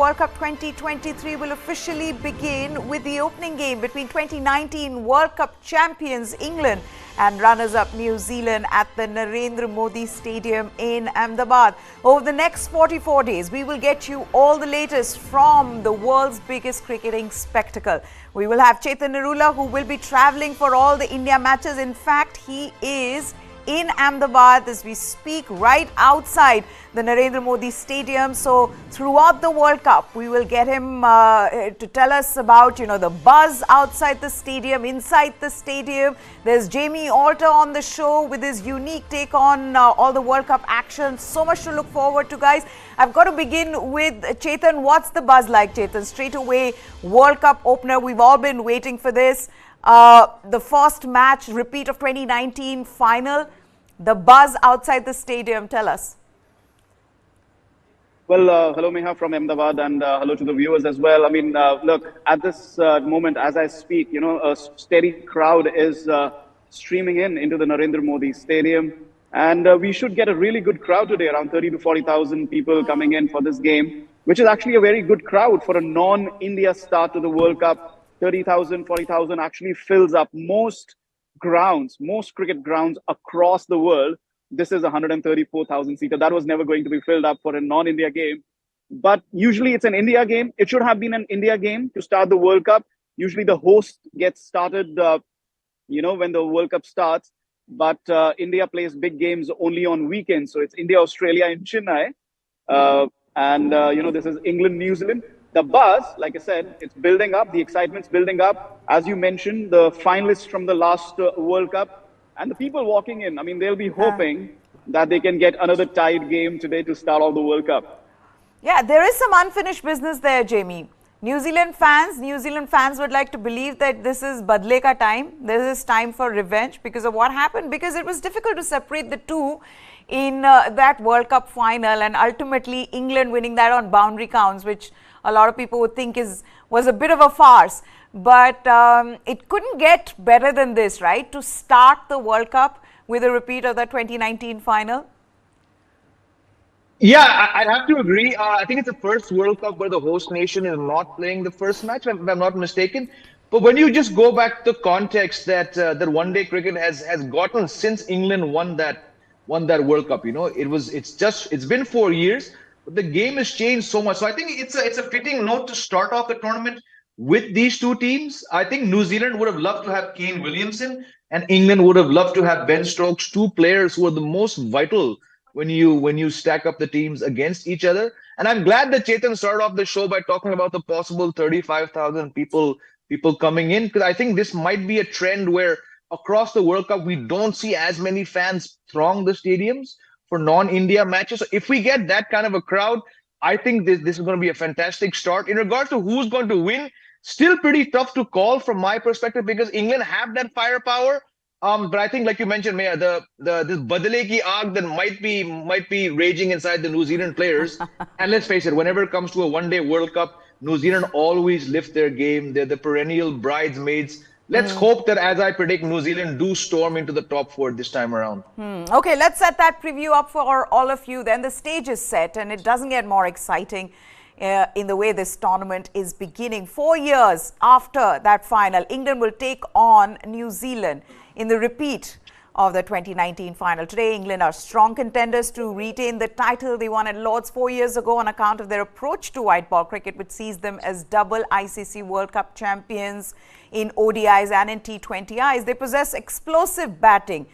World Cup 2023 will officially begin with the opening game between 2019 World Cup champions England and runners-up New Zealand at the Narendra Modi Stadium in Ahmedabad. Over the next 44 days, we will get you all the latest from the world's biggest cricketing spectacle. We will have Chetan Narula, who will be travelling for all the India matches. In fact, he is in Ahmedabad as we speak, right outside the Narendra Modi Stadium. So throughout the World Cup, we will get him to tell us about, the buzz outside the stadium, inside the stadium. There's Jamie Alter on the show with his unique take on all the World Cup action. So much to look forward to, guys. I've got to begin with Chetan. What's the buzz like, Chetan? Straight away, World Cup opener. We've all been waiting for this. The first match, repeat of 2019 final. The buzz outside the stadium, tell us. Well, hello Meha from Ahmedabad, and hello to the viewers as well. I mean, look, at this moment, as I speak, a steady crowd is streaming into the Narendra Modi Stadium. And we should get a really good crowd today, around 30 to 40,000 people coming in for this game, which is actually a very good crowd for a non-India start to the World Cup. 30,000, 40,000 actually fills up most cricket grounds across the world. This is a 134,000 seater. That was never going to be filled up for a non-India game. But usually it's an India game. It should have been an India game to start the World Cup. Usually the host gets started, when the World Cup starts. But India plays big games only on weekends. So it's India-Australia in Chennai. This is England-New Zealand. The buzz, like I said, it's building up. The excitement's building up. As you mentioned, the finalists from the last World Cup and the people walking in, I mean, they'll be hoping that they can get another tied game today to start off the World Cup. Yeah, there is some unfinished business there, Jamie. New Zealand fans would like to believe that this is Badle ka time. This is time for revenge because of what happened. Because it was difficult to separate the two in that World Cup final, and ultimately England winning that on boundary counts, which a lot of people would think was a bit of a farce. But it couldn't get better than this, right? To start the World Cup with a repeat of the 2019 final. Yeah, I'd have to agree. I think it's the first World Cup where the host nation is not playing the first match, if I'm not mistaken. But when you just go back to context that one-day cricket has gotten since England won that World Cup, it's been 4 years, but the game has changed so much. So I think it's a fitting note to start off the tournament with these two teams. I think New Zealand would have loved to have Kane Williamson, and England would have loved to have Ben Stokes, two players who are the most vital when you stack up the teams against each other. And I'm glad that Chetan started off the show by talking about the possible 35,000 people coming in, because I think this might be a trend where across the World Cup we don't see as many fans throng the stadiums for non-India matches. So if we get that kind of a crowd, I think this is going to be a fantastic start. In regard to who's going to win, still pretty tough to call from my perspective, because England have that firepower. But I think, like you mentioned, Maya, this badle ki aag that might be raging inside the New Zealand players. And let's face it, whenever it comes to a one-day World Cup, New Zealand always lift their game. They're the perennial bridesmaids. Let's hope that, as I predict, New Zealand do storm into the top four this time around. Okay, let's set that preview up for all of you. Then the stage is set, and it doesn't get more exciting in the way this tournament is beginning. 4 years after that final, England will take on New Zealand in the repeat of the 2019 final. Today, England are strong contenders to retain the title they won at Lord's 4 years ago on account of their approach to white ball cricket, which sees them as double ICC World Cup champions in ODIs and in T20Is. They possess explosive batting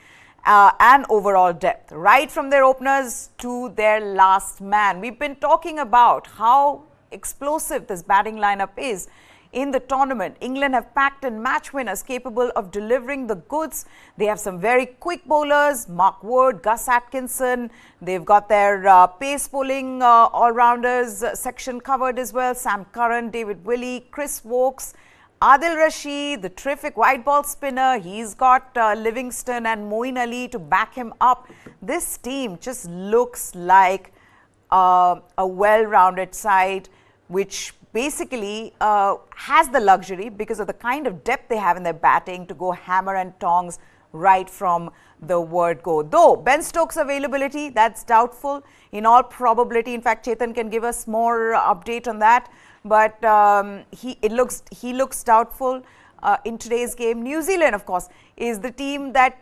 and overall depth, right from their openers to their last man. We've been talking about how explosive this batting lineup is in the tournament. England have packed in match winners capable of delivering the goods. They have some very quick bowlers, Mark Wood, Gus Atkinson. They've got their pace bowling all-rounders section covered as well. Sam Curran, David Willey, Chris Wokes, Adil Rashid, the terrific white ball spinner. He's got Livingston and Moeen Ali to back him up. This team just looks like a well-rounded side, which basically has the luxury, because of the kind of depth they have in their batting, to go hammer and tongs right from the word go. Though Ben Stokes' availability, that's doubtful in all probability. In fact, Chetan can give us more update on that. But he looks doubtful in today's game. New Zealand, of course, is the team that,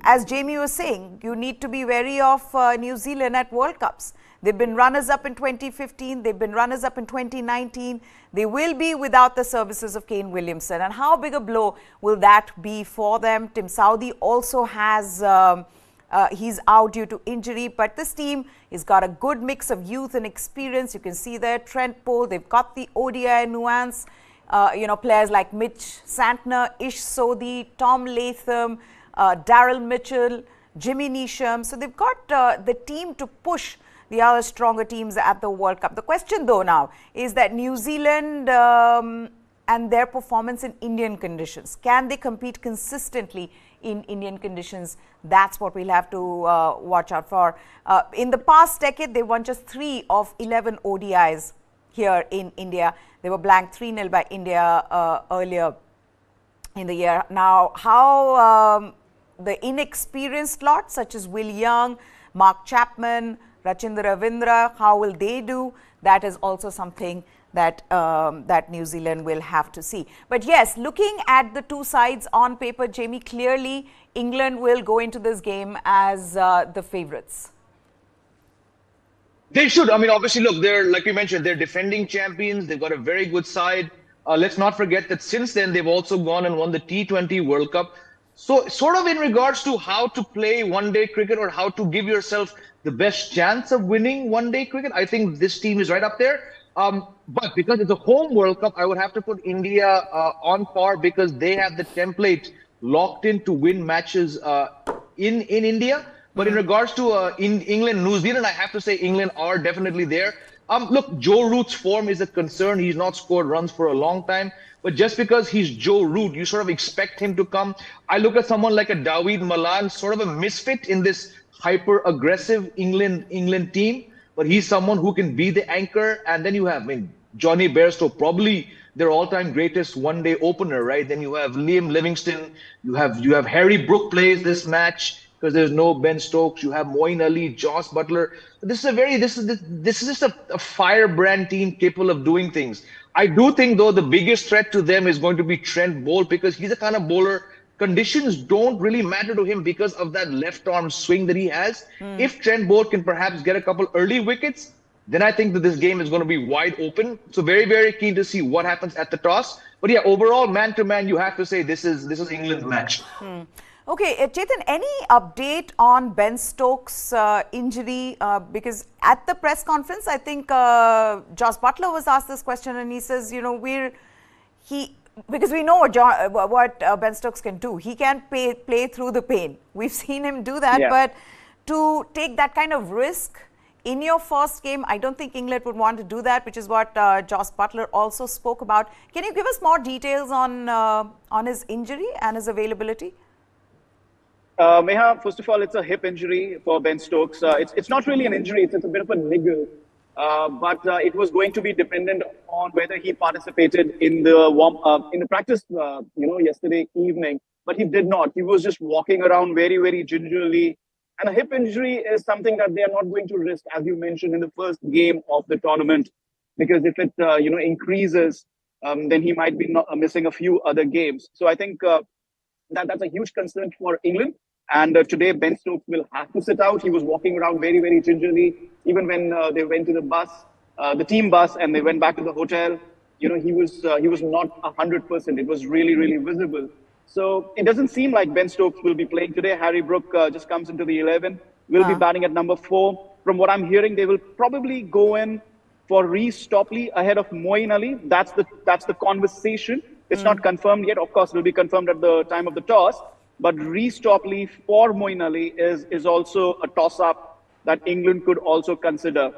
as Jamie was saying, you need to be wary of New Zealand at World Cups. They've been runners-up in 2015. They've been runners-up in 2019. They will be without the services of Kane Williamson. And how big a blow will that be for them? Tim Southee also has, he's out due to injury. But this team has got a good mix of youth and experience. You can see there Trent Boult. They've got the ODI nuance. Players like Mitch Santner, Ish Sodhi, Tom Latham, Daryl Mitchell, Jimmy Neesham. So they've got the team to push the other stronger teams at the World Cup. The question, though, now is that New Zealand and their performance in Indian conditions. Can they compete consistently in Indian conditions? That's what we'll have to watch out for. In the past decade, they won just 3 of 11 ODIs here in India. They were blanked 3-0 by India earlier in the year. Now, how the inexperienced lot, such as Will Young, Mark Chapman, Rachinda Ravindra, how will they do? That is also something that that New Zealand will have to see. But yes, looking at the two sides on paper, Jamie, clearly England will go into this game as the favourites. They should. I mean, obviously, look, they're, like we mentioned, they're defending champions. They've got a very good side. Let's not forget that since then, they've also gone and won the T20 World Cup. So sort of in regards to how to play one-day cricket or how to give yourself the best chance of winning one-day cricket, I think this team is right up there. But because it's a home World Cup, I would have to put India on par because they have the template locked in to win matches in India. But in regards to in England, New Zealand, I have to say England are definitely there. Look, Joe Root's form is a concern. He's not scored runs for a long time. But just because he's Joe Root, you sort of expect him to come. I look at someone like a David Malan, sort of a misfit in this hyper-aggressive England team. But he's someone who can be the anchor. And then you have, Johnny Bairstow, probably their all-time greatest one-day opener, right? Then you have Liam Livingstone. You have Harry Brook plays this match because there's no Ben Stokes. You have Moeen Ali, Joss Butler. This is just a firebrand team capable of doing things. I do think, though, the biggest threat to them is going to be Trent Boult because he's the kind of bowler. Conditions don't really matter to him because of that left arm swing that he has. If Trent Boult can perhaps get a couple early wickets, then I think that this game is going to be wide open. So very, very keen to see what happens at the toss. But yeah, overall, man to man, you have to say this is England's match. Okay, Chetan, any update on Ben Stokes' injury? Because at the press conference, I think Joss Butler was asked this question and he says, because we know what Ben Stokes can do. He can play through the pain. We've seen him do that. Yeah. But to take that kind of risk in your first game, I don't think England would want to do that, which is what Joss Butler also spoke about. Can you give us more details on his injury and his availability? Meha, first of all, it's a hip injury for Ben Stokes. It's not really an injury. It's a bit of a niggle. But it was going to be dependent on whether he participated in the practice, yesterday evening. But he did not. He was just walking around very, very gingerly. And a hip injury is something that they are not going to risk, as you mentioned, in the first game of the tournament. Because if it, increases, then he might be missing a few other games. So I think that's a huge concern for England. And today, Ben Stokes will have to sit out. He was walking around very, very gingerly. Even when they went to the bus, the team bus, and they went back to the hotel, he was not 100%. It was really, really visible. So it doesn't seem like Ben Stokes will be playing today. Harry Brook just comes into the 11. Will be batting at number 4. From what I'm hearing, they will probably go in for Reece Topley ahead of Moeen Ali. That's the conversation. It's not confirmed yet. Of course, it will be confirmed at the time of the toss. But Reece Topley for Moeen Ali is also a toss-up that England could also consider.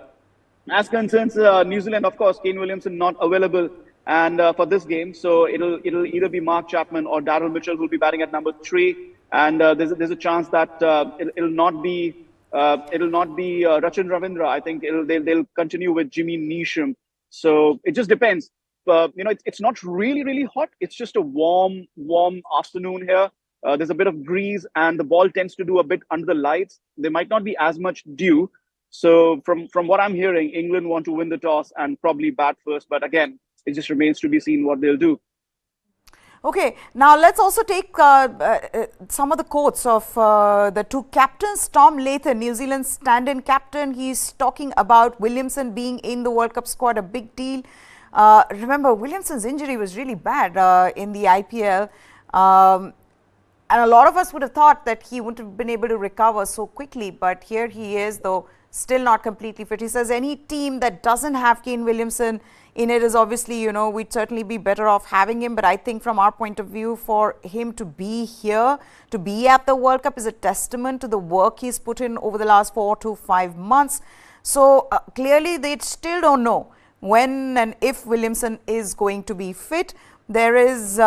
As concerns New Zealand, of course, Kane Williamson not available and for this game, so it'll either be Mark Chapman or Daryl Mitchell who'll be batting at number 3, and there's a chance that it'll not be Rachin Ravindra. I think they'll continue with Jimmy Neesham. So it just depends. It's not really, really hot. It's just a warm afternoon here. there's a bit of grease and the ball tends to do a bit under the lights. There might not be as much dew. So from what I'm hearing, England want to win the toss and probably bat first. But again, it just remains to be seen what they'll do. Okay, now let's also take some of the quotes of the two captains. Tom Latham, New Zealand's stand-in captain, he's talking about Williamson being in the World Cup squad, a big deal. Remember, Williamson's injury was really bad in the IPL. And a lot of us would have thought that he wouldn't have been able to recover so quickly. But here he is, though still not completely fit. He says any team that doesn't have Kane Williamson in it is obviously, we'd certainly be better off having him. But I think from our point of view, for him to be here, to be at the World Cup is a testament to the work he's put in over the last 4 to 5 months. So clearly they still don't know when and if Williamson is going to be fit. There is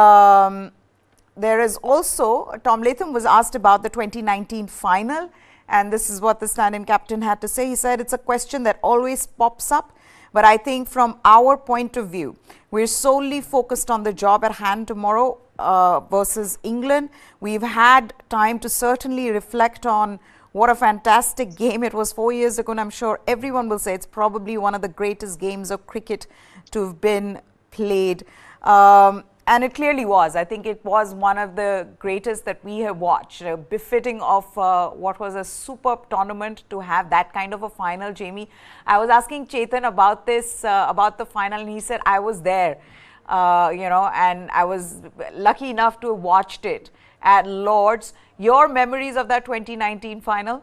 also, Tom Latham was asked about the 2019 final, and this is what the stand-in captain had to say. He said, it's a question that always pops up, but I think from our point of view, we're solely focused on the job at hand tomorrow versus England. We've had time to certainly reflect on what a fantastic game it was 4 years ago, and I'm sure everyone will say it's probably one of the greatest games of cricket to have been played. And it clearly was. I think it was one of the greatest that we have watched, befitting of what was a superb tournament to have that kind of a final, Jamie. I was asking Chetan about this, about the final, and he said, I was there, and I was lucky enough to have watched it at Lord's. Your memories of that 2019 final?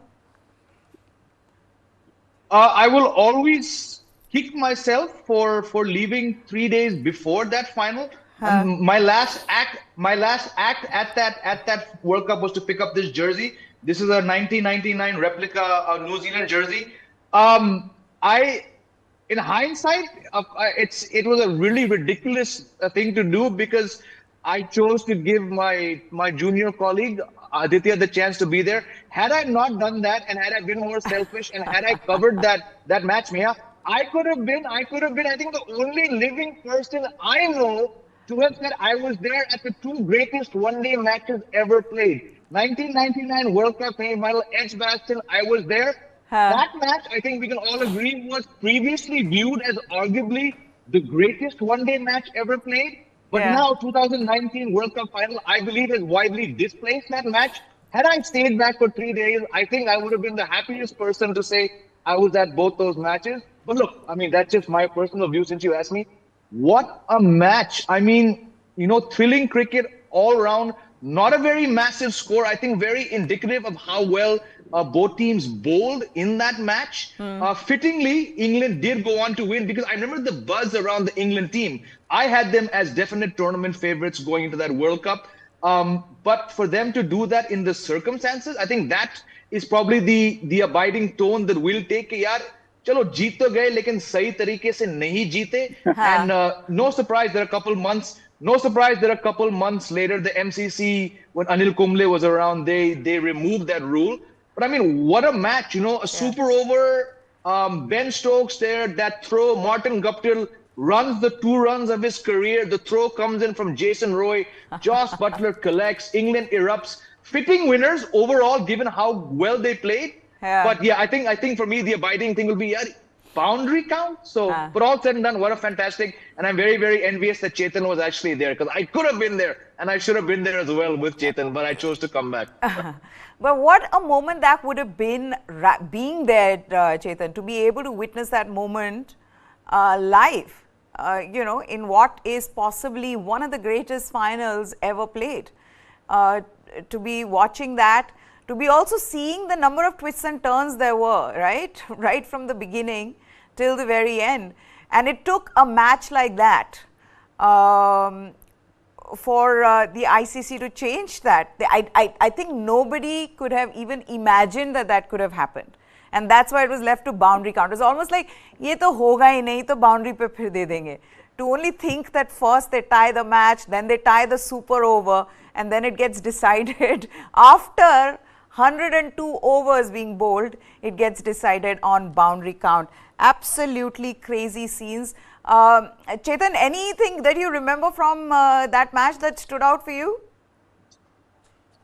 I will always kick myself for leaving 3 days before that final. My last act at that World Cup was to pick up this jersey. This is a 1999 replica New Zealand jersey. In hindsight, it was a really ridiculous thing to do because I chose to give my junior colleague Aditya the chance to be there. Had I not done that, and had I been more selfish, and had I covered that match, Mia, I could have been, I think, the only living person I know to have said I was there at the two greatest one-day matches ever played. 1999 World Cup semi-final, Edgbaston, I was there. That match, I think we can all agree, was previously viewed as arguably the greatest one-day match ever played. But now, 2019 World Cup final, I believe, has widely displaced that match. Had I stayed back for 3 days, I think I would have been the happiest person to say I was at both those matches. But look, I mean, that's just my personal view since you asked me. What a match. I mean, thrilling cricket all around. Not a very massive score. I think very indicative of how well both teams bowled in that match. Fittingly, England did go on to win because I remember the buzz around the England team. I had them as definite tournament favorites going into that World Cup. But for them to do that in the circumstances, I think that is probably the abiding tone that we'll take. Yaar, चलो जीत तो गए लेकिन सही तरीके से नहीं जीते. And no surprise there are a couple months later the MCC, when Anil Kumble was around, they removed that rule. But I mean, what a match, a super over, Ben Stokes there, that throw, Martin Guptill runs the 2 runs of his career, the throw comes in from Jason Roy, Joss Butler collects, England erupts. Fitting winners overall given how well they played. But yeah, I think for me the abiding thing will be boundary count. So, but all said and done, what a fantastic! And I'm very, very envious that Chetan was actually there because I could have been there and I should have been there as well with Chetan, but I chose to come back. But what a moment that would have been, being there, Chetan, to be able to witness that moment live. In what is possibly one of the greatest finals ever played. To be watching that. To be also seeing the number of twists and turns there were, right from the beginning till the very end. And it took a match like that for the ICC to change that. I think nobody could have even imagined that could have happened. And that's why it was left to boundary count. It's almost like, ye to hoga hi nahi, to boundary pe phir de denge. To only think that first they tie the match, then they tie the super over, and then it gets decided after 102 overs being bowled, it gets decided on boundary count. Absolutely crazy scenes. Chetan, anything that you remember from that match that stood out for you?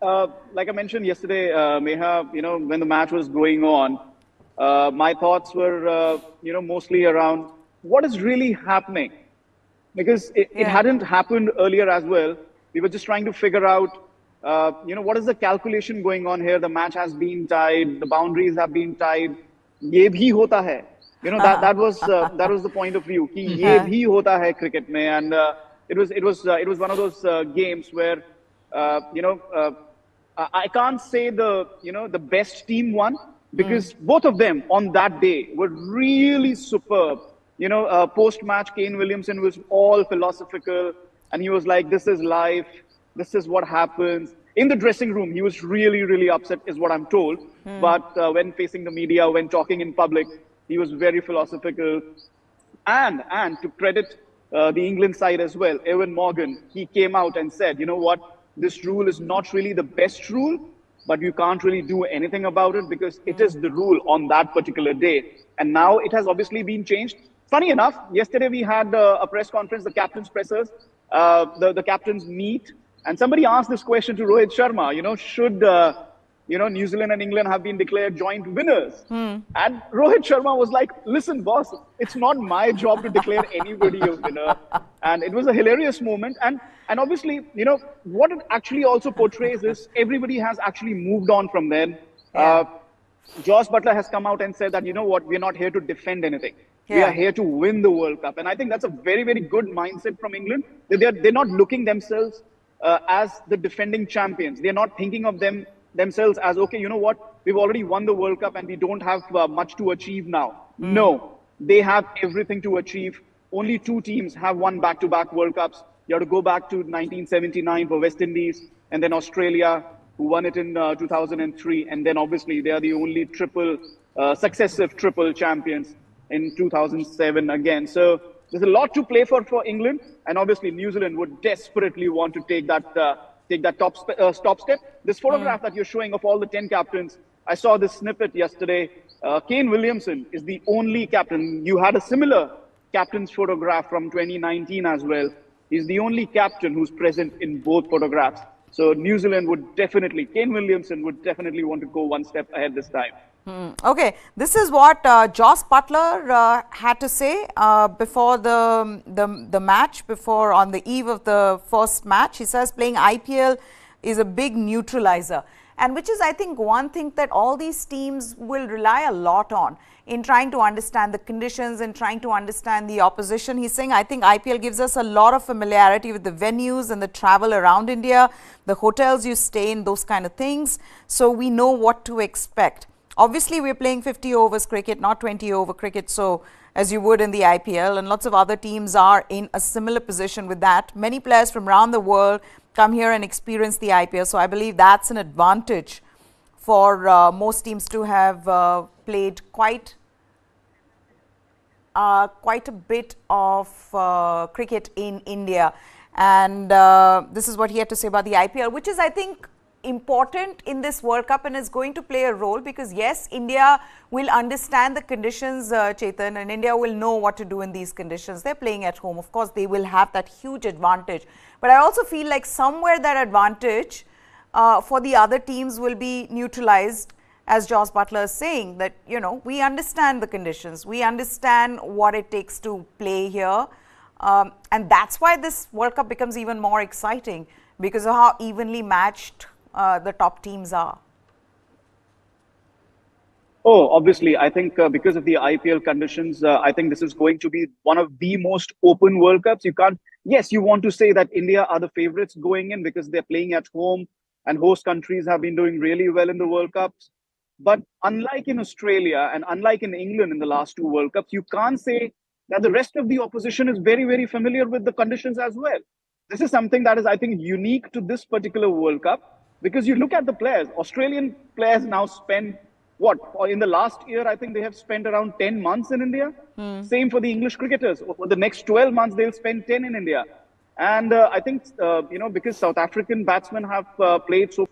Like I mentioned yesterday, Meha, when the match was going on, my thoughts were, mostly around what is really happening. Because it Yeah. hadn't happened earlier as well. We were just trying to figure out, what is the calculation going on here? The match has been tied, the boundaries have been tied. ये भी होता है. That was the point of view. कि ये Uh, भी होता है cricket में, and it was one of those games where, I can't say the best team won because both of them on that day were really superb. Post match, Kane Williamson was all philosophical and he was like, "This is life. This is what happens." In the dressing room, he was really, really upset, is what I'm told. But when facing the media, when talking in public, he was very philosophical. And to credit the England side as well, Evan Morgan, he came out and said, "You know what? This rule is not really the best rule, but you can't really do anything about it because it is the rule on that particular day." And now it has obviously been changed. Funny enough, yesterday we had a press conference, the captain's pressers, the captains meet, and somebody asked this question to Rohit Sharma, should New Zealand and England have been declared joint winners? And Rohit Sharma was like, "Listen, boss, it's not my job to declare anybody a winner." And it was a hilarious moment. And obviously, what it actually also portrays is everybody has actually moved on from then. Yeah. Josh Butler has come out and said that, "You know what, we're not here to defend anything. We Yeah. are here to win the World Cup." And I think that's a very, very good mindset from England. They're not looking themselves as the defending champions. They're not thinking of themselves as, "Okay, you know what, we've already won the World Cup and we don't have much to achieve now." No, they have everything to achieve. Only two teams have won back-to-back World Cups. You have to go back to 1979 for West Indies, and then Australia, who won it in 2003. And then obviously they are the only successive triple champions in 2007 again. So there's a lot to play for England. And obviously New Zealand would desperately want to take that top step. This photograph that you're showing of all the 10 captains, I saw this snippet yesterday. Kane Williamson is the only captain. You had a similar captain's photograph from 2019 as well. He's the only captain who's present in both photographs. So New Zealand Kane Williamson would definitely want to go one step ahead this time. Okay, this is what Joss Butler had to say before the match, before on the eve of the first match. He says playing IPL is a big neutralizer, and which is, I think, one thing that all these teams will rely a lot on in trying to understand the conditions and trying to understand the opposition. He's saying, I think IPL gives us a lot of familiarity with the venues and the travel around India, the hotels you stay in, those kind of things. So we know what to expect. Obviously, we're playing 50 overs cricket, not 20 over cricket. So as you would in the IPL, and lots of other teams are in a similar position with that. Many players from around the world come here and experience the IPL. So I believe that's an advantage for most teams to have played quite a bit of cricket in India. And this is what he had to say about the IPL, which is, I think, important in this World Cup and is going to play a role because, yes, India will understand the conditions, Chetan, and India will know what to do in these conditions. They're playing at home. Of course, they will have that huge advantage. But I also feel like somewhere that advantage for the other teams will be neutralized, as Joss Butler is saying, that, we understand the conditions. We understand what it takes to play here. And that's why this World Cup becomes even more exciting because of how evenly matched the top teams are. Oh, obviously, I think because of the IPL conditions, I think this is going to be one of the most open World Cups. Yes, you want to say that India are the favorites going in because they're playing at home and host countries have been doing really well in the World Cups. But unlike in Australia and unlike in England in the last two World Cups, you can't say that the rest of the opposition is very, very familiar with the conditions as well. This is something that is, I think, unique to this particular World Cup because you look at the players. Australian players now spend, in the last year, I think they have spent around 10 months in India. Same for the English cricketers. For the next 12 months, they'll spend 10 in India. And I think, because South African batsmen have played so.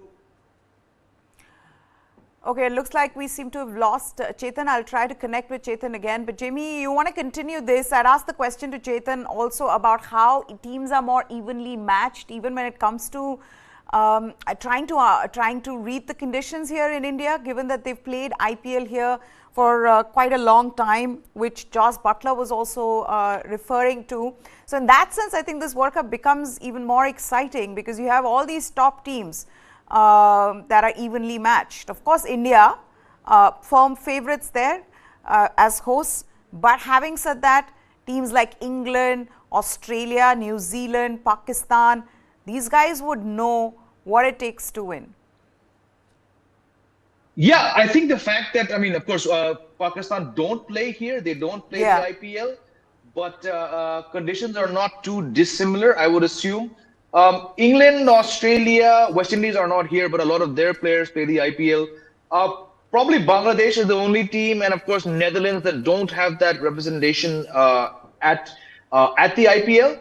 Okay, it looks like we seem to have lost Chetan. I'll try to connect with Chetan again. But Jamie, you want to continue this? I'd asked the question to Chetan also about how teams are more evenly matched, even when it comes to trying to read the conditions here in India, given that they've played IPL here for quite a long time, which Joss Butler was also referring to. So in that sense, I think this World Cup becomes even more exciting because you have all these top teams that are evenly matched. Of course, India, firm favourites there as hosts. But having said that, teams like England, Australia, New Zealand, Pakistan, these guys would know what it takes to win. Yeah, I think the fact that, I mean, of course, Pakistan don't play here. They don't play the IPL. But conditions are not too dissimilar, I would assume. England, Australia, West Indies are not here, but a lot of their players play the IPL. Probably Bangladesh is the only team, and of course Netherlands, that don't have that representation at the IPL.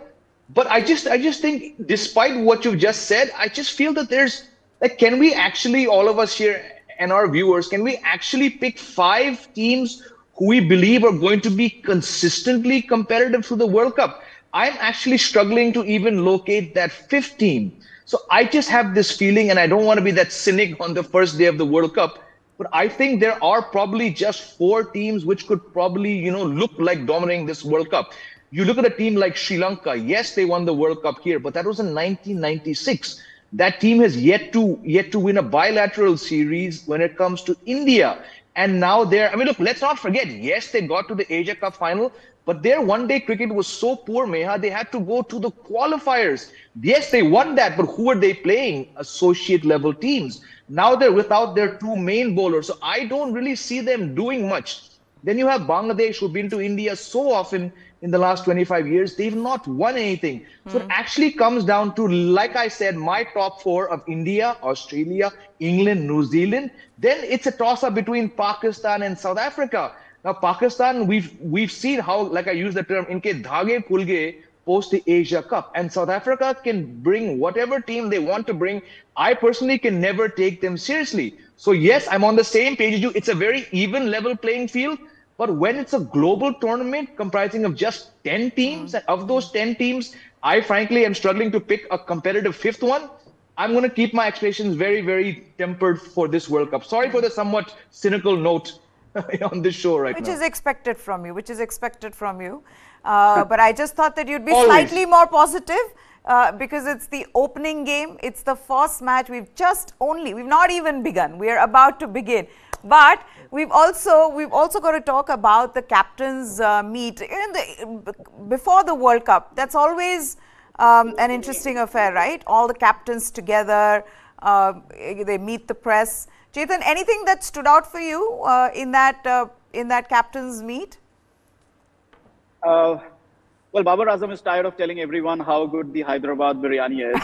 But I just think, despite what you've just said, I just feel that there's like, can we actually, all of us here and our viewers, can we actually pick 5 teams who we believe are going to be consistently competitive through the World Cup? I'm actually struggling to even locate that 5th team. So I just have this feeling, and I don't want to be that cynic on the first day of the World Cup, but I think there are probably just 4 teams which could probably, look like dominating this World Cup. You look at a team like Sri Lanka. Yes, they won the World Cup here, but that was in 1996. That team has yet to win a bilateral series when it comes to India. And now look, let's not forget, yes, they got to the Asia Cup final, but their one-day cricket was so poor, Meha, they had to go to the qualifiers. Yes, they won that, but who are they playing? Associate-level teams. Now they're without their 2 main bowlers, so I don't really see them doing much. Then you have Bangladesh, who've been to India so often in the last 25 years. They've not won anything. So it actually comes down to, like I said, my top 4 of India, Australia, England, New Zealand. Then it's a toss-up between Pakistan and South Africa. Now, Pakistan, we've seen how, like I use the term, inke dhage khul gaye post the Asia Cup. And South Africa can bring whatever team they want to bring. I personally can never take them seriously. So yes, I'm on the same page as you. It's a very even level playing field. But when it's a global tournament comprising of just 10 teams, and of those 10 teams, I frankly am struggling to pick a competitive 5th one. I'm going to keep my expectations very, very tempered for this World Cup. Sorry for the somewhat cynical note on this show right now. Which is expected from you, but I just thought that you'd be Always. slightly more positive because it's the opening game. It's the first match. We've not even begun. We're about to begin. But we've also got to talk about the captains' meet before the World Cup. That's always an interesting affair, right? All the captains together, they meet the press. Chetan, anything that stood out for you in that captains' meet? Well, Babar Azam is tired of telling everyone how good the Hyderabad biryani is.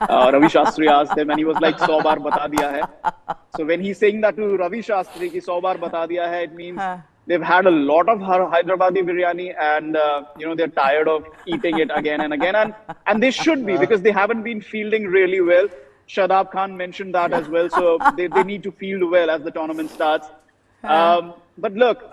Ravi Shastri asked him, and he was like, 100 baar bata diya hai. So when he's saying that to Ravi Shastri, ki 100 baar bata diya hai, it means they've had a lot of Hyderabadi biryani, and they're tired of eating it again and again. And they should be, because they haven't been fielding really well. Shadab Khan mentioned that as well. So they need to field well as the tournament starts. But look,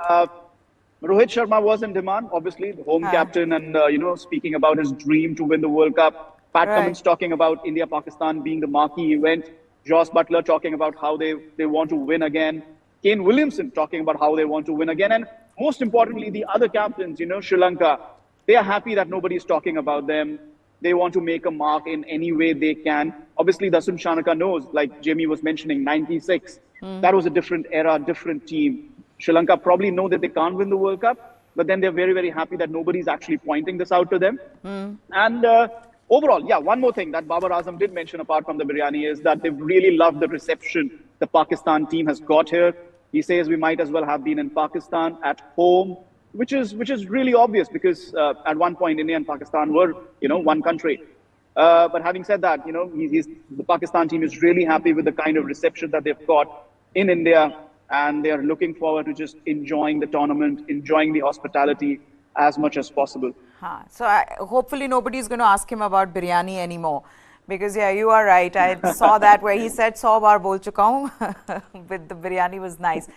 Rohit Sharma was in demand, obviously, the home captain, and speaking about his dream to win the World Cup. Pat Cummins talking about India-Pakistan being the marquee event. Joss Butler talking about how they want to win again. Kane Williamson talking about how they want to win again. And most importantly, the other captains, Sri Lanka, they are happy that nobody is talking about them. They want to make a mark in any way they can. Obviously, Dasun Shanaka knows, like Jamie was mentioning, 96. That was a different era, different team. Sri Lanka probably know that they can't win the World Cup, but then they're very, very happy that nobody's actually pointing this out to them. And overall, one more thing that Babar Azam did mention apart from the biryani is that they've really loved the reception the Pakistan team has got here. He says we might as well have been in Pakistan at home, which is really obvious because at one point India and Pakistan were, one country. But having said that, the Pakistan team is really happy with the kind of reception that they've got in India. And they are looking forward to just enjoying the tournament, enjoying the hospitality as much as possible. So hopefully nobody is going to ask him about biryani anymore. Because you are right. I saw that where he said 100 baar bol chuka hoon, but the biryani was nice.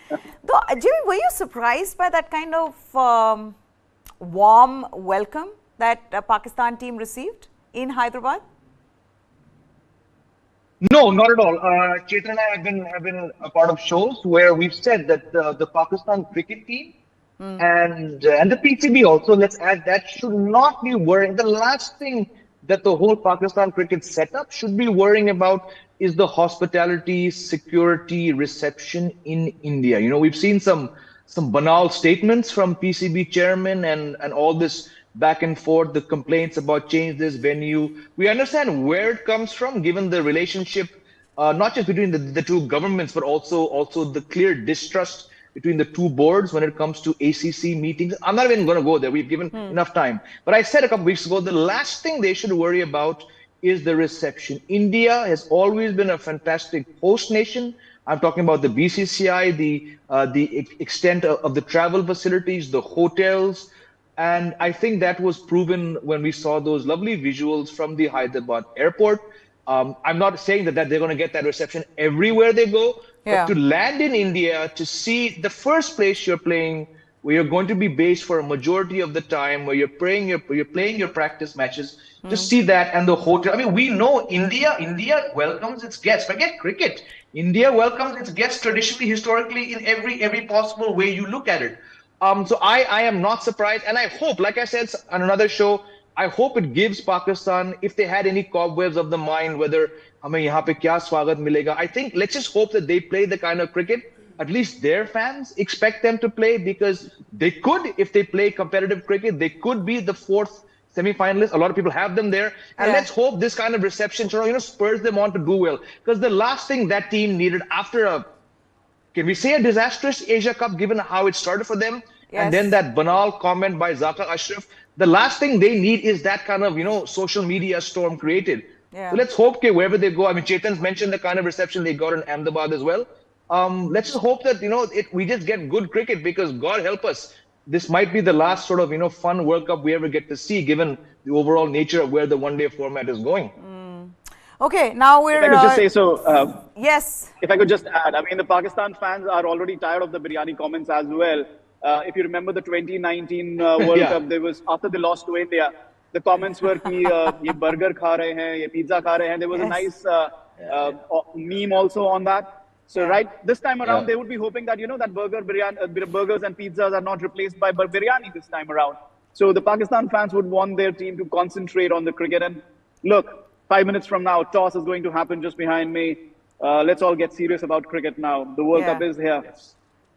Though, Jimmy, were you surprised by that kind of warm welcome that Pakistan team received in Hyderabad? No, not at all. Chetan and I have been a part of shows where we've said that the Pakistan cricket team and the PCB also, let's add, that should not be worrying. The last thing that the whole Pakistan cricket setup should be worrying about is the hospitality, security, reception in India. You know, we've seen some banal statements from PCB chairman and all this back and forth, the complaints about change this venue. We understand where it comes from, given the relationship, not just between the two governments, but also the clear distrust between the two boards when it comes to ACC meetings. I'm not even going to go there. We've given enough time. But I said a couple weeks ago, the last thing they should worry about is the reception. India has always been a fantastic host nation. I'm talking about the BCCI, the extent of the travel facilities, the hotels. And I think that was proven when we saw those lovely visuals from the Hyderabad airport. I'm not saying that they're going to get that reception everywhere they go, but to land in India, to see the first place you're playing, where you're going to be based for a majority of the time, where you're playing your practice matches, to see that and the hotel. I mean, we know India welcomes its guests. Forget cricket. India welcomes its guests traditionally, historically, in every possible way you look at it. So I am not surprised, and I hope, like I said on another show, I hope it gives Pakistan, if they had any cobwebs of the mind, whether हमें यहाँ पे क्या स्वागत मिलेगा. I think let's just hope that they play the kind of cricket at least their fans expect them to play, because they could, if they play competitive cricket, they could be the fourth semi-finalist. A lot of people have them there, and let's hope this kind of reception, spurs them on to do well. Because the last thing that team needed after can we say a disastrous Asia Cup, given how it started for them, and then that banal comment by Zaka Ashraf, the last thing they need is that kind of, social media storm created. So let's hope wherever they go, I mean, Chetan's mentioned the kind of reception they got in Ahmedabad as well. Let's just hope that, we just get good cricket, because God help us, this might be the last sort of, fun World Cup we ever get to see, given the overall nature of where the one-day format is going. Okay, now we're... If I could just say so... yes. If I could just add, I mean, the Pakistan fans are already tired of the biryani comments as well. If you remember the 2019 World Cup, there was, after they lost to India, the comments were कि ये burger खा रहे हैं, ये pizza खा रहे हैं. There was a nice meme also on that. So this time around, they would be hoping that, that burgers and pizzas are not replaced by biryani this time around. So the Pakistan fans would want their team to concentrate on the cricket. And look, 5 minutes from now, toss is going to happen just behind me. Let's all get serious about cricket now. The World Cup is here.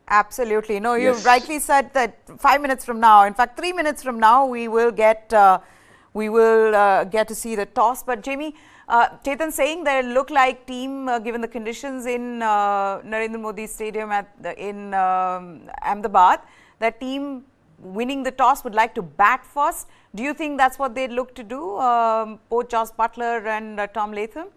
Absolutely. No, you rightly said that 5 minutes from now, in fact, 3 minutes from now, we will get to see the toss. But Jamie, Chetan saying they look like team, given the conditions in Narendra Modi Stadium in Ahmedabad, that team winning the toss would like to bat first. Do you think that's what they'd look to do, both Jos Buttler and Tom Latham?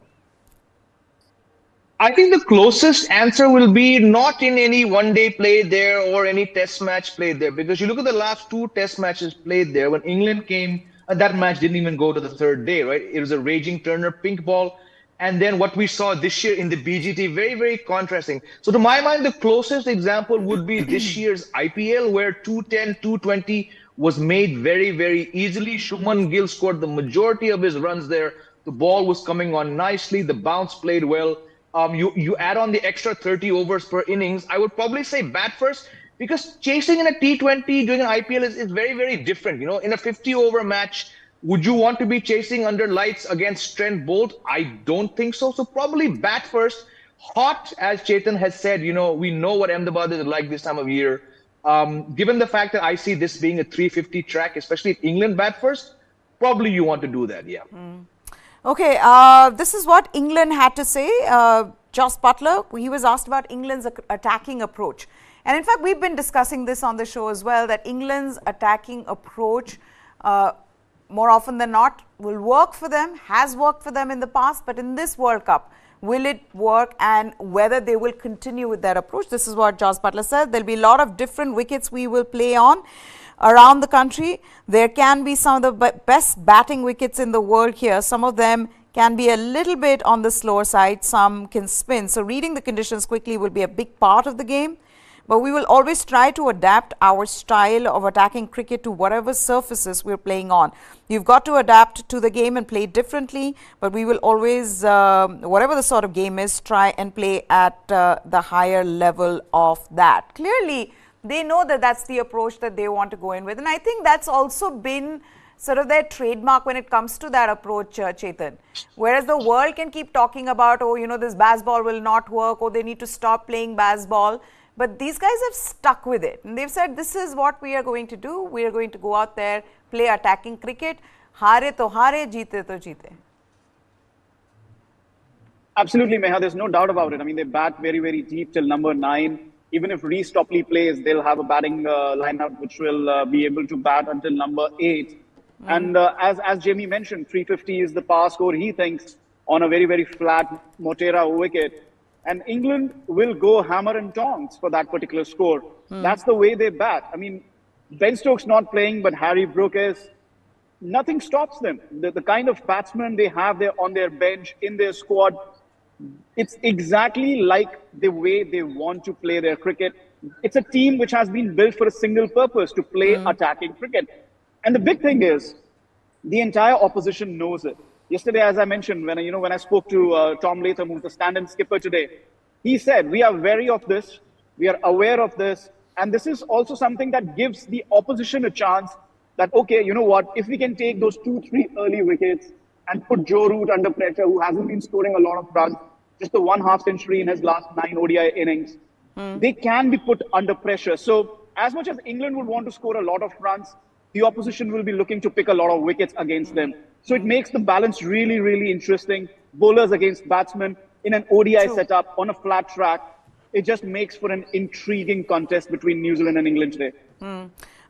I think the closest answer will be not in any one-day play there or any test match played there, because you look at the last 2 test matches played there. When England came, that match didn't even go to the 3rd day, right? It was a raging Turner pink ball. And then what we saw this year in the BGT, very, very contrasting. So to my mind, the closest example would be this year's IPL, where 210, 220 was made very, very easily. Shubman Gill scored the majority of his runs there. The ball was coming on nicely. The bounce played well. You add on the extra 30 overs per innings, I would probably say bat first, because chasing in a T20 during an IPL is very, very different. In a 50-over match, would you want to be chasing under lights against Trent Bolt? I don't think so. So probably bat first. Hot, as Chetan has said, we know what Ahmedabad is like this time of year. Given the fact that I see this being a 350 track, especially if England bat first, probably you want to do that, Okay, this is what England had to say. Jos Buttler, he was asked about England's attacking approach. And in fact, we've been discussing this on the show as well, that England's attacking approach, more often than not, will work for them, has worked for them in the past, but in this World Cup, will it work, and whether they will continue with that approach? This is what Jos Buttler said. There'll be a lot of different wickets we will play on around the country. There can be some of the best batting wickets in the world here. Some of them can be a little bit on the slower side. Some can spin. So reading the conditions quickly will be a big part of the game. but we will always try to adapt our style of attacking cricket to whatever surfaces we're playing on. You've got to adapt to the game and play differently, but we will always, whatever the sort of game is, try and play at the higher level of that. Clearly, they know that that's the approach that they want to go in with, and I think that's also been sort of their trademark when it comes to that approach, Chetan. Whereas the world can keep talking about, oh, you know, this baseball will not work, or they need to stop playing baseball. But these guys have stuck with it. And they've said, this is what we are going to do. We are going to go out there, play attacking cricket. Haare to haare, jeete to jeete. Absolutely, Meha. There's no doubt about it. I mean, they bat very, very deep till number 9. Even if Reece Topley plays, they'll have a batting lineup which will be able to bat until number 8. And as Jamie mentioned, 350 is the power score, he thinks, on a very, very flat Motera wicket. And England will go hammer and tongs for that particular score. That's the way they bat. I mean, Ben Stokes not playing, but Harry Brook is. Nothing stops them. The kind of batsmen they have there on their bench, in their squad, it's exactly like the way they want to play their cricket. It's a team which has been built for a single purpose, to play attacking cricket. And the big thing is, the entire opposition knows it. Yesterday, as I mentioned, when I spoke to Tom Latham, who's the stand-in skipper today, he said, we are wary of this, we are aware of this, and this is also something that gives the opposition a chance that, okay, you know what, if we can take those 2-3 early wickets and put Joe Root under pressure, who hasn't been scoring a lot of runs, just a 1/2 century in his last 9 ODI innings, they can be put under pressure. So as much as England would want to score a lot of runs, the opposition will be looking to pick a lot of wickets against them. So it makes the balance really, really interesting. Bowlers against batsmen in an ODI setup on a flat track. It just makes for an intriguing contest between New Zealand and England today.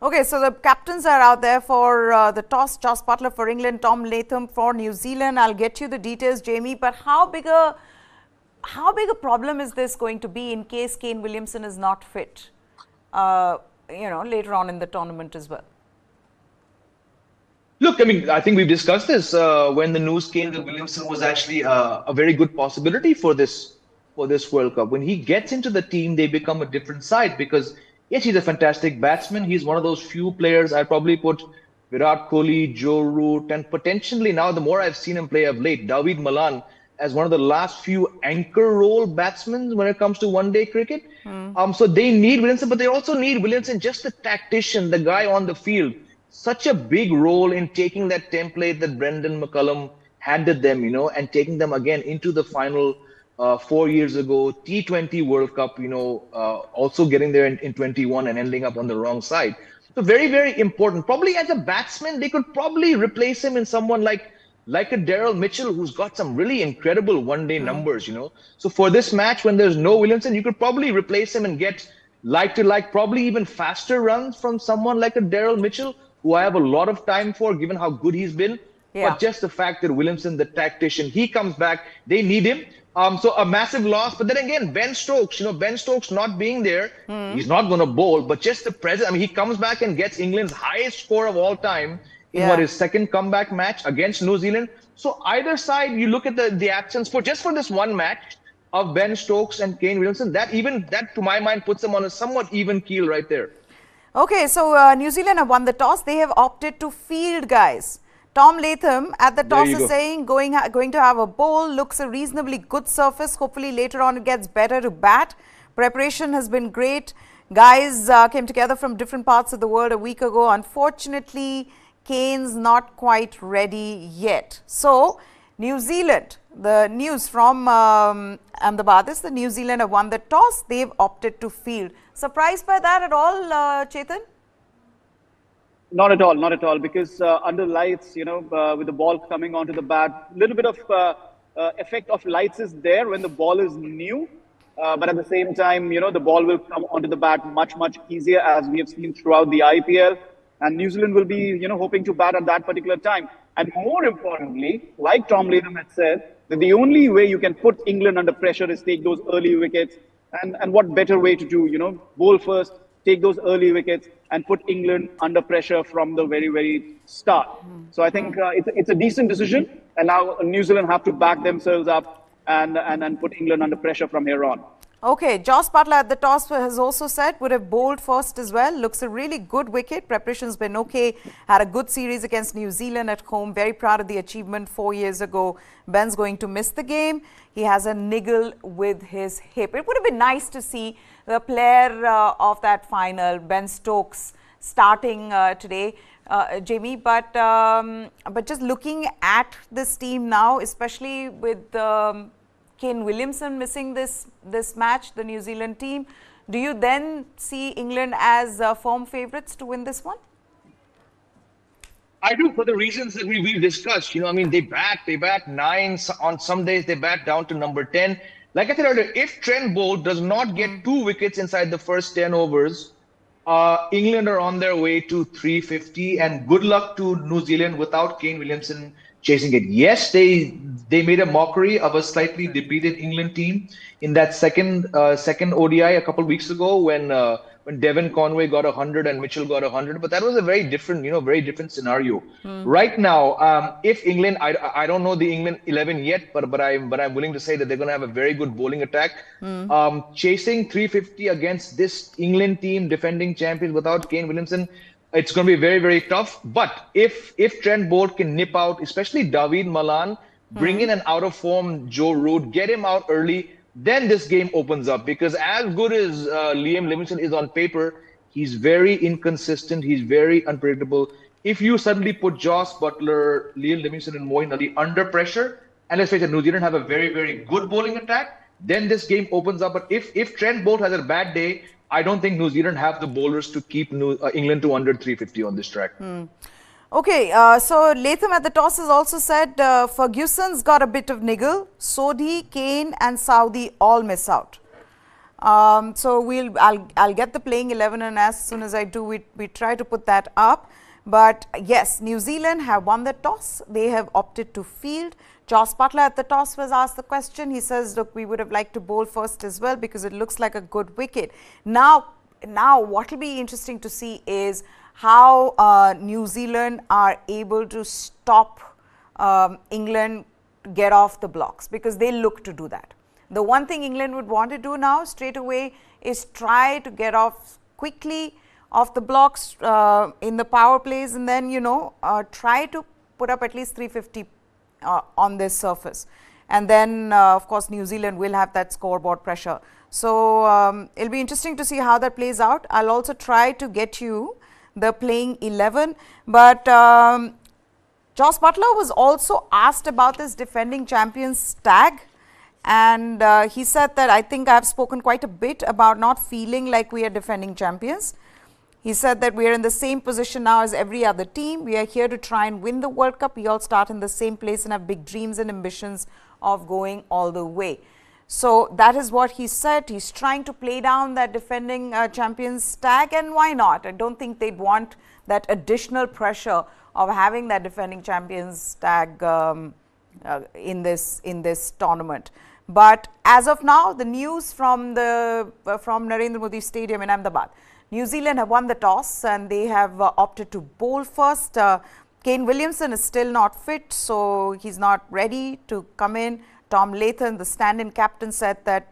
Okay, so the captains are out there for the toss. Joss Butler for England, Tom Latham for New Zealand. I'll get you the details, Jamie. But how big a problem is this going to be in case Kane Williamson is not fit, later on in the tournament as well? Look, I mean, I think we've discussed this when the news came that Williamson was actually a very good possibility for this World Cup. When he gets into the team, they become a different side because, yes, he's a fantastic batsman. He's one of those few players. I'd probably put Virat Kohli, Joe Root, and potentially now, the more I've seen him play of late, David Malan as one of the last few anchor role batsmen when it comes to one-day cricket. So they need Williamson, but they also need Williamson, just the tactician, the guy on the field. Such a big role in taking that template that Brendan McCullum handed them, and taking them again into the final 4 years ago, T20 World Cup, also getting there in 21 and ending up on the wrong side. So very, very important. Probably as a batsman, they could probably replace him in someone like a Daryl Mitchell, who's got some really incredible one-day numbers, So for this match, when there's no Williamson, you could probably replace him and get like probably even faster runs from someone like a Daryl Mitchell, who I have a lot of time for, given how good he's been. Yeah. But just the fact that Williamson, the tactician, he comes back, they need him. So a massive loss. But then again, Ben Stokes, Ben Stokes not being there, he's not going to bowl, but just the presence. I mean, he comes back and gets England's highest score of all time in his second comeback match against New Zealand. So either side, you look at the absence for this one match of Ben Stokes and Kane Williamson, that to my mind puts them on a somewhat even keel right there. Okay, so New Zealand have won the toss. They have opted to field, guys. Tom Latham at the toss is saying going to have a bowl. Looks a reasonably good surface. Hopefully later on it gets better to bat. Preparation has been great. Guys came together from different parts of the world a week ago. Unfortunately, Kane's not quite ready yet. So New Zealand, the news from Ahmedabad is that New Zealand have won the toss. They've opted to field. Surprised by that at all, Chetan? Not at all, because under lights, with the ball coming onto the bat, a little bit of effect of lights is there when the ball is new. But at the same time, the ball will come onto the bat much, much easier, as we have seen throughout the IPL. And New Zealand will be, hoping to bat at that particular time. And more importantly, like Tom Latham had said, that the only way you can put England under pressure is take those early wickets. And what better way to do, bowl first, take those early wickets, and put England under pressure from the very, very start. So I think it's a decent decision. And now New Zealand have to back themselves up and put England under pressure from here on. Okay, Joss Butler at the toss has also said would have bowled first as well. Looks a really good wicket. Preparation's been okay. Had a good series against New Zealand at home. Very proud of the achievement 4 years ago. Ben's going to miss the game. He has a niggle with his hip. It would have been nice to see the player of that final, Ben Stokes, starting today, Jamie. But just looking at this team now, especially with Kane Williamson missing this match, the New Zealand team, do you then see England as firm favourites to win this one? I do, for the reasons that we've discussed. I mean, they bat 9. On some days, they bat down to number 10. Like I said earlier, if Trent Bolt does not get 2 wickets inside the first 10 overs, England are on their way to 350, and good luck to New Zealand without Kane Williamson chasing it. Yes, they made a mockery of a slightly depleted England team in that second ODI a couple of weeks ago when Devon Conway got 100 and Mitchell got 100. But that was a very different scenario. Right now, if England, I don't know the England 11 yet, but I'm willing to say that they're going to have a very good bowling attack. Chasing 350 against this England team, defending champions without Kane Williamson, it's going to be very, very tough. But if Trent Bolt can nip out, especially David Malan, bring in an out-of-form Joe Root, get him out early, then this game opens up. Because as good as Liam Livingstone is on paper, he's very inconsistent. He's very unpredictable. If you suddenly put Joss Butler, Liam Livingstone, and Moeen Ali under pressure, and let's face it, New Zealand have a very, very good bowling attack, then this game opens up. But if Trent Bolt has a bad day, I don't think New Zealand have the bowlers to keep England to under 350 on this track. Okay, so Latham at the toss has also said Ferguson's got a bit of niggle. Sodhi, Kane and Saudi all miss out. So I'll get the playing 11, and as soon as I do, we try to put that up. But yes, New Zealand have won the toss. They have opted to field. Joss Butler at the toss was asked the question. He says, look, we would have liked to bowl first as well because it looks like a good wicket. Now what will be interesting to see is how New Zealand are able to stop England get off the blocks, because they look to do that. The one thing England would want to do now straight away is try to get off quickly off the blocks in the power plays, and then try to put up at least 350 on this surface. And then of course New Zealand will have that scoreboard pressure. So it'll be interesting to see how that plays out. I'll also try to get you the playing 11, but Joss Butler was also asked about this defending champions tag, and he said that I think I've spoken quite a bit about not feeling like we are defending champions. He said that we are in the same position now as every other team. We are here to try and win the World Cup. We all start in the same place and have big dreams and ambitions of going all the way. So that is what he said. He's trying to play down that defending champions tag, and why not? I don't think they'd want that additional pressure of having that defending champions tag in this tournament. But as of now, the news from Narendra Modi Stadium in Ahmedabad: New Zealand have won the toss and they have opted to bowl first. Kane Williamson is still not fit, so he's not ready to come in. Tom Latham, the stand-in captain, said that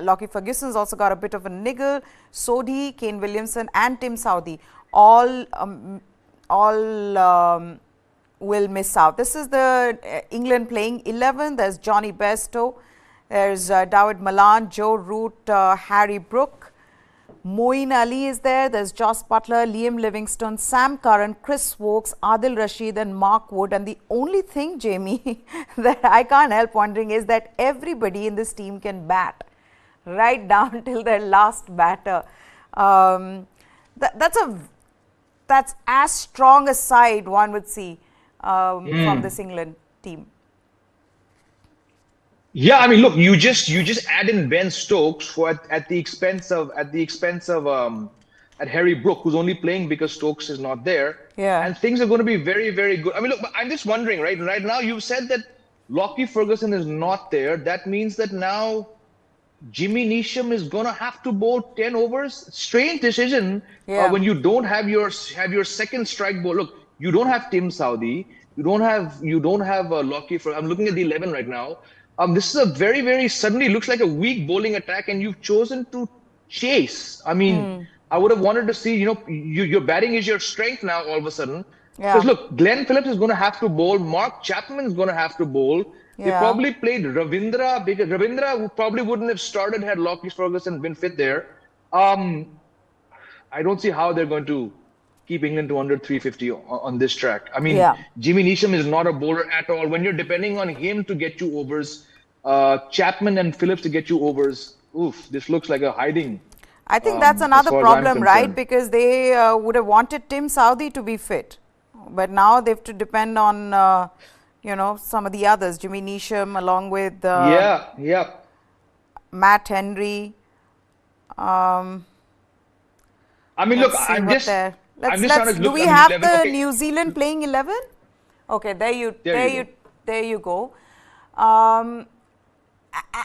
Lockie Ferguson's also got a bit of a niggle. Sodhi, Kane Williamson and Tim Southee all will miss out. This is the England playing 11. There's Johnny Bairstow, there's David Malan, Joe Root, Harry Brook. Moeen Ali is there, there's Joss Butler, Liam Livingstone, Sam Curran, Chris Wokes, Adil Rashid and Mark Wood. And the only thing, Jamie, that I can't help wondering is that everybody in this team can bat, right down till their last batter. That's as strong a side one would see from this England team. Yeah, I mean, look, you just add in Ben Stokes at the expense of Harry Brook, who's only playing because Stokes is not there. Yeah, and things are going to be very, very good. I mean, look, I'm just wondering, right now, you've said that Lockie Ferguson is not there. That means that now Jimmy Neesham is going to have to bowl 10 overs. Strange decision when you don't have your second strike ball. Look, you don't have Tim Southee. You don't have Lockie Ferguson. I'm looking at the 11 right now. This is a very, very suddenly looks like a weak bowling attack, and you've chosen to chase. I mean, I would have wanted to see, your batting is your strength now all of a sudden. Because Yeah. look, Glenn Phillips is going to have to bowl. Mark Chapman is going to have to bowl. They Yeah. probably played Ravindra because Ravindra probably wouldn't have started had Lockie Ferguson been fit there. Um, I don't see how they're going to keep England to under 350 on this track. I mean, Yeah. Jimmy Neesham is not a bowler at all. When you're depending on him to get you overs, Chapman and Phillips to get you overs, oof, this looks like a hiding I think that's as another far as I'm problem, right? concerned. Because they would have wanted Tim Southee to be fit, but now they have to depend on, some of the others, Jimmy Neesham along with Yeah, yeah. Matt Henry. Um, I mean, look, let's see what they're. I'm Let's just trying let's. to Do look. we I mean, have 11. the Okay, New Zealand playing 11? Okay, there you go. there you go. Um,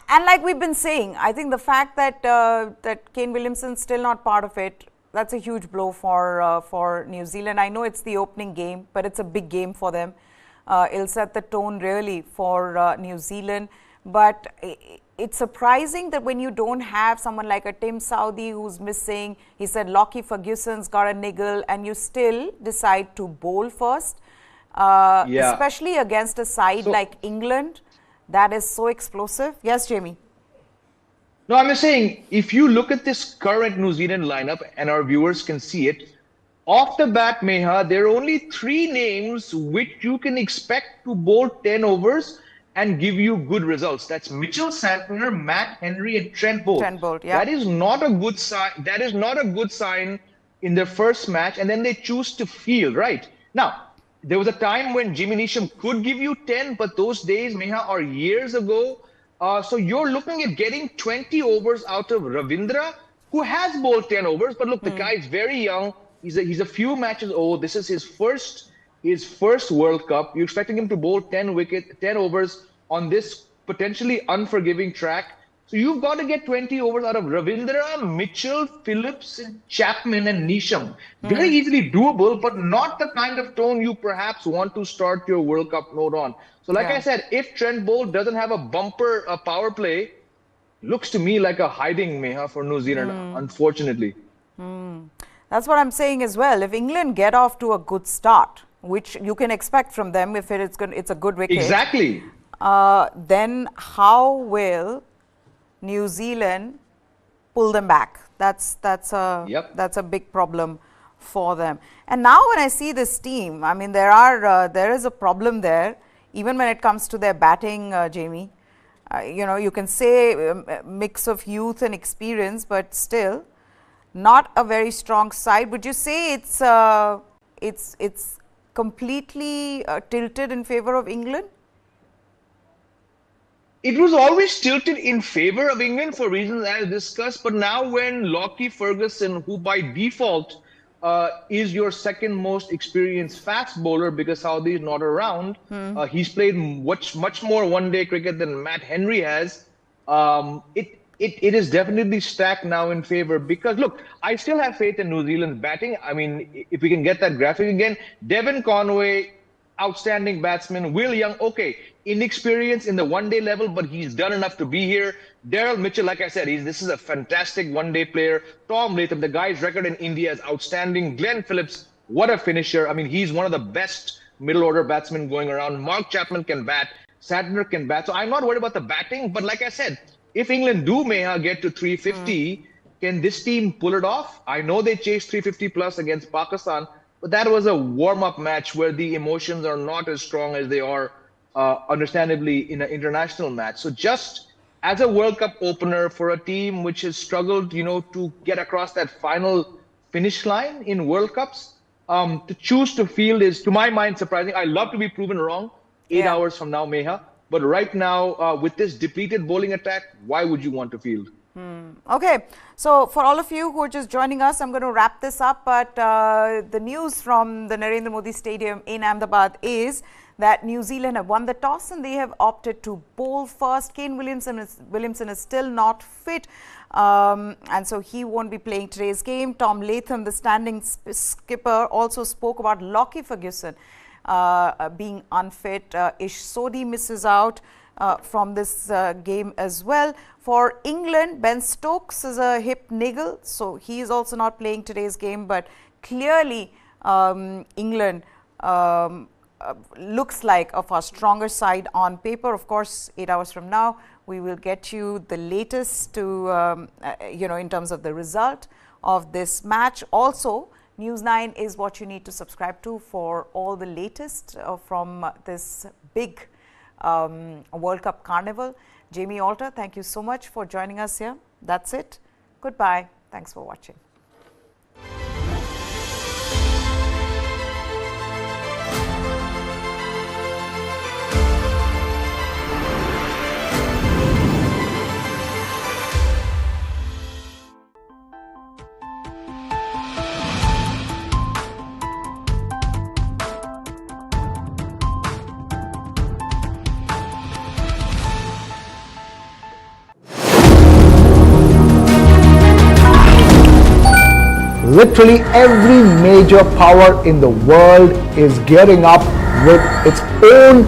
and like we've been saying, I think the fact that that Kane Williamson's still not part of it, that's a huge blow for New Zealand. I know it's the opening game, but it's a big game for them. It'll set the tone really for New Zealand. But it's surprising that when you don't have someone like a Tim Southee who's missing, he said Lockie Ferguson's got a niggle, and you still decide to bowl first, Yeah. especially against a side So, like England that is so explosive. Yes, Jamie. no, I'm just saying, if you look at this current New Zealand lineup, and our viewers can see it, off the bat, Meha, there are only three names which you can expect to bowl 10 overs and give you good results. That's Mitchell Santner, Matt Henry, and Trent Bolt. Trent Bolt, yeah. That is not a good sign. That is not a good sign in their first match, and then they choose to field, right? Now, there was a time when Jimmy Neesham could give you 10, but those days, Meha, are years ago. So you're looking at getting 20 overs out of Ravindra, who has bowled 10 overs. But look, the guy is very young. He's a few matches old. This is his first World Cup. You're expecting him to bowl 10 overs on this potentially unforgiving track. So you've got to get 20 overs out of Ravindra, Mitchell, Phillips, Chapman, and Neesham. Very easily doable, but not the kind of tone you perhaps want to start your World Cup note on. So like Yeah. I said, if Trent Bolt doesn't have a bumper power play, looks to me like a hiding, Meha, for New Zealand, unfortunately. That's what I'm saying as well. If England get off to a good start, which you can expect from them if it's a good wicket, Exactly. then how will New Zealand pull them back? That's Yep. a big problem for them. And now when I see this team, I mean there is a problem there, even when it comes to their batting, Jamie. You can say a mix of youth and experience, but still not a very strong side. Would you say it's completely tilted in favor of England? It was always tilted in favor of England for reasons as discussed, but now when Lockie Ferguson, who by default is your second most experienced fast bowler because Southee is not around, he's played much more one-day cricket than Matt Henry has. It is definitely stacked now in favor because, look, I still have faith in New Zealand's batting. I mean, if we can get that graphic again, Devon Conway, outstanding batsman. Will Young, okay, inexperienced in the one-day level, but he's done enough to be here. Daryl Mitchell, like I said, this is a fantastic one-day player. Tom Latham, the guy's record in India is outstanding. Glenn Phillips, what a finisher. I mean, he's one of the best middle-order batsmen going around. Mark Chapman can bat. Santner can bat. So I'm not worried about the batting, but like I said, if England do, Meha, get to 350, can this team pull it off? I know they chased 350 plus against Pakistan, but that was a warm-up match where the emotions are not as strong as they are, understandably, in an international match. So just as a World Cup opener for a team which has struggled, to get across that final finish line in World Cups, to choose to field is, to my mind, surprising. I love to be proven wrong 8 Yeah. hours from now, Meha. But right now, with this depleted bowling attack, why would you want to field? Okay, so for all of you who are just joining us, I'm going to wrap this up. But the news from the Narendra Modi Stadium in Ahmedabad is that New Zealand have won the toss and they have opted to bowl first. Kane Williamson is still not fit, and so he won't be playing today's game. Tom Latham, the standing skipper, also spoke about Lockie Ferguson being unfit. Ish Sodhi misses out. from this game as well. For England, Ben Stokes is a hip niggle, so he is also not playing today's game, but clearly England looks like a far stronger side on paper. Of course, 8 hours from now, we will get you the latest to, in terms of the result of this match. Also, News 9 is what you need to subscribe to for all the latest from this big World Cup carnival. Jamie Alter, thank you so much for joining us here. That's it. Goodbye. Thanks for watching. Literally every major power in the world is gearing up with its own